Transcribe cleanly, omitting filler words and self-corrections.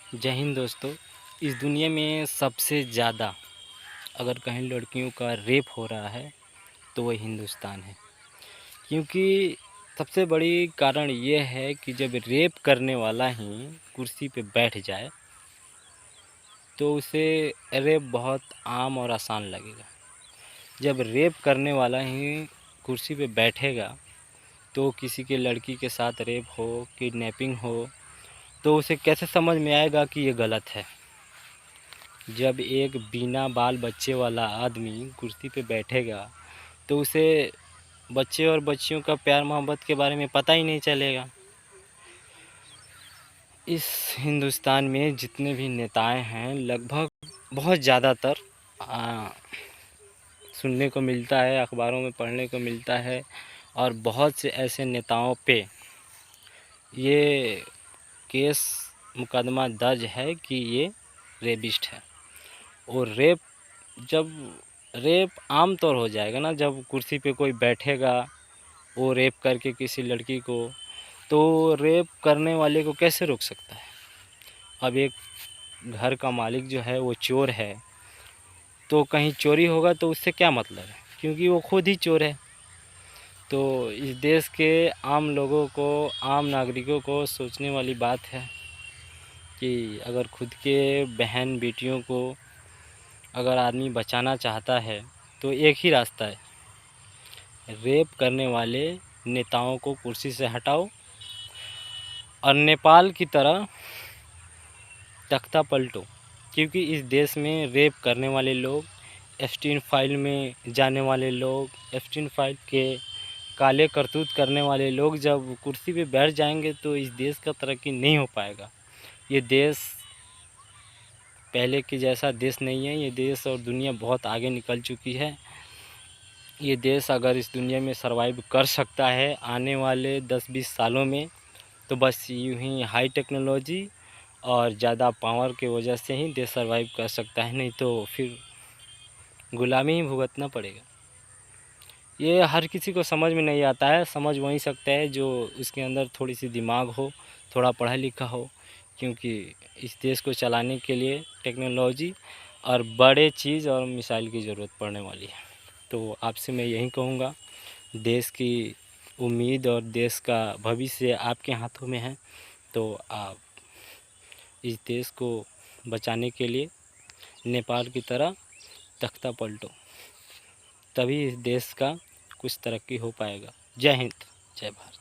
जय हिंद दोस्तों। इस दुनिया में सबसे ज़्यादा अगर कहीं लड़कियों का रेप हो रहा है तो वह हिंदुस्तान है। क्योंकि सबसे बड़ी कारण ये है कि जब रेप करने वाला ही कुर्सी पे बैठ जाए तो उसे रेप बहुत आम और आसान लगेगा। जब रेप करने वाला ही कुर्सी पे बैठेगा तो किसी के लड़की के साथ रेप हो, किडनैपिंग हो, तो उसे कैसे समझ में आएगा कि ये गलत है। जब एक बिना बाल बच्चे वाला आदमी कुर्सी पे बैठेगा तो उसे बच्चे और बच्चियों का प्यार मोहब्बत के बारे में पता ही नहीं चलेगा। इस हिंदुस्तान में जितने भी नेताएं हैं लगभग बहुत ज़्यादातर सुनने को मिलता है, अखबारों में पढ़ने को मिलता है और बहुत से ऐसे नेताओं पे ये केस मुकदमा दर्ज है कि ये रेपिस्ट है। और जब रेप आम तौर हो जाएगा ना, जब कुर्सी पे कोई बैठेगा वो रेप करके किसी लड़की को, तो रेप करने वाले को कैसे रोक सकता है। अब एक घर का मालिक जो है वो चोर है तो कहीं चोरी होगा तो उससे क्या मतलब है, क्योंकि वो खुद ही चोर है। तो इस देश के आम लोगों को, आम नागरिकों को सोचने वाली बात है कि अगर खुद के बहन बेटियों को अगर आदमी बचाना चाहता है तो एक ही रास्ता है, रेप करने वाले नेताओं को कुर्सी से हटाओ और नेपाल की तरह तख्ता पलटो। क्योंकि इस देश में रेप करने वाले लोग, एप्स्टीन फाइल में जाने वाले लोग, एप्स्टीन फाइल के काले करतूत करने वाले लोग जब कुर्सी पे बैठ जाएंगे तो इस देश का तरक्की नहीं हो पाएगा। ये देश पहले के जैसा देश नहीं है। ये देश और दुनिया बहुत आगे निकल चुकी है। ये देश अगर इस दुनिया में सर्वाइव कर सकता है आने वाले 10-20 सालों में, तो बस यूं ही हाई टेक्नोलॉजी और ज़्यादा पावर के वजह से ही देश सर्वाइव कर सकता है, नहीं तो फिर गुलामी ही भुगतना पड़ेगा। ये हर किसी को समझ में नहीं आता है। समझ वही सकता है जो उसके अंदर थोड़ी सी दिमाग हो, थोड़ा पढ़ा लिखा हो, क्योंकि इस देश को चलाने के लिए टेक्नोलॉजी और बड़े चीज़ और मिसाइल की ज़रूरत पड़ने वाली है। तो आपसे मैं यही कहूँगा, देश की उम्मीद और देश का भविष्य आपके हाथों में है। तो आप इस देश को बचाने के लिए नेपाल की तरह तख्ता पलटो, तभी इस देश का कुछ तरक्की हो पाएगा। जय हिंद, जय भारत।